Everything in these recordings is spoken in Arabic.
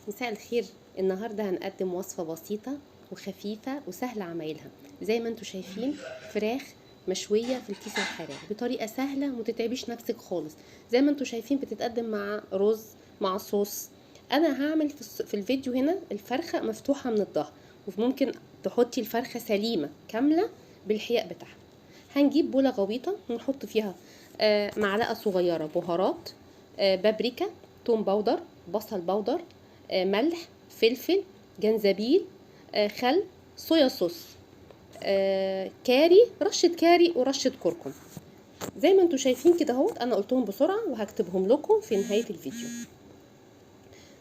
مساء الخير. النهاردة هنقدم وصفة بسيطة وخفيفة وسهلة عمايلها. زي ما انتوا شايفين، فراخ مشوية في الكيس الحراري بطريقة سهلة ومتتعبيش نفسك خالص. زي ما انتوا شايفين بتتقدم مع رز مع صوص. انا هعمل في الفيديو هنا الفرخة مفتوحة من الظهر، وممكن تحطي الفرخة سليمة كاملة بالحياء بتاعها. هنجيب بولة غويطة ونحط فيها معلقة صغيرة بهارات، بابريكا، توم باودر، بصل باودر، ملح، فلفل، جنزبيل، خل، صويا صوص، كاري، رشة كاري ورشة كركم. زي ما انتوا شايفين كده اهوت، انا قلتهم بسرعة وهكتبهم لكم في نهاية الفيديو.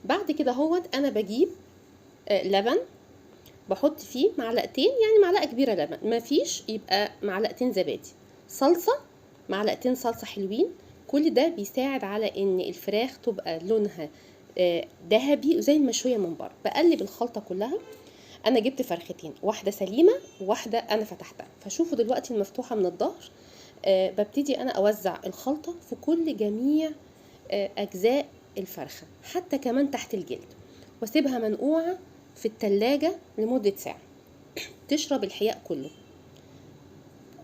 بعد كده اهوت انا بجيب لبن، بحط فيه معلقتين، يعني معلقة كبيرة لبن، مفيش يبقى معلقتين زبادي، صلصة، معلقتين صلصة حلوين. كل ده بيساعد على ان الفراخ تبقى لونها ذهبي وزي المشوية من بره. بقلب الخلطة كلها. انا جبت فرختين، واحدة سليمة وواحدة انا فتحتها، فشوفوا دلوقتي المفتوحة من الظهر. ببتدي انا اوزع الخلطة في كل جميع اجزاء الفرخة، حتى كمان تحت الجلد، واسيبها منقوعة في التلاجة لمدة ساعة تشرب الحياء كله.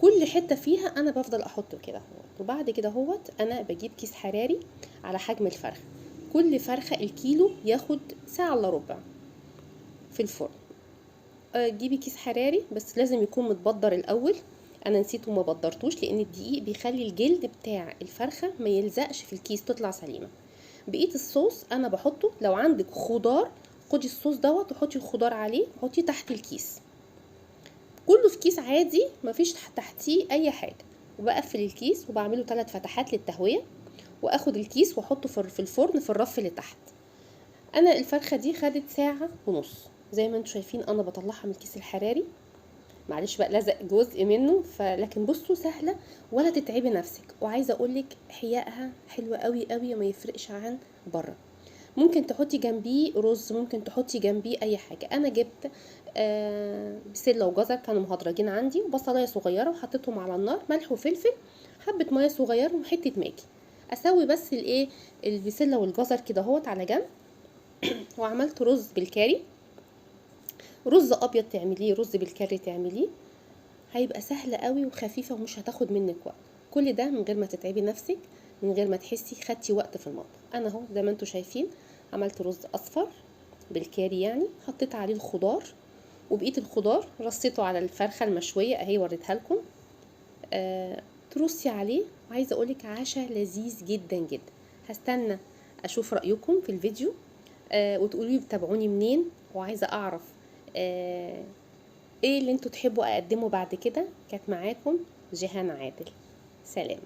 كل حتة فيها انا بفضل احطه كده اهوت. وبعد كده اهوت انا بجيب كيس حراري على حجم الفرخة. كل فرخة الكيلو ياخد ساعة الا ربع في الفرن. جيبي كيس حراري، بس لازم يكون متبدر الاول. انا نسيت وما بدرتوش لان الدقيق بيخلي الجلد بتاع الفرخة ما يلزقش في الكيس، تطلع سليمة. بقية الصوص انا بحطه، لو عندك خضار خدي الصوص دوت وحطي الخضار عليه، حطيه تحت الكيس كله في كيس عادي، مفيش تحتيه اي حاجه. وبقفل الكيس وبعمله 3 فتحات للتهويه، واخد الكيس واحطه في الفرن في الرف اللي تحت. انا الفرخه دي خدت ساعه ونص. زي ما انتم شايفين انا بطلعها من الكيس الحراري، معلش بقى لزق جزء منه، لكن بصوا سهله ولا تتعبي نفسك. وعايزه اقولك حيائها حلوه قوي قوي، ما يفرقش عن بره. ممكن تحطي جنبيه رز، ممكن تحطي جنبيه اي حاجه. انا جبت بسله وجزر كانوا مهدرجين عندي، وبصلايه صغيره وحطيتهم على النار، ملح وفلفل، حبه ميه صغيره وحته ماجي. اسوي بس الايه البسله والجزر كده اهوت على جنب. وعملت رز بالكاري، رز ابيض تعمليه، رز بالكاري تعمليه، هيبقى سهل قوي وخفيفه ومش هتاخد منك وقت. كل ده من غير ما تتعبي نفسك، من غير ما تحسي خدتي وقت في المطبخ. انا اهو زي ما انتم شايفين عملت رز اصفر بالكاري، يعني حطيت عليه الخضار، وبقيه الخضار رصيته على الفرخه المشويه اهي وريتها لكم. ترصي عليه. وعايزه اقولك عشاء لذيذ جدا جدا. هستنى اشوف رايكم في الفيديو، وتقولوا لي بتابعوني منين، وعايزه اعرف ايه اللي انتوا تحبوا اقدمه بعد كده. كانت معاكم جيهان عادل. سلام.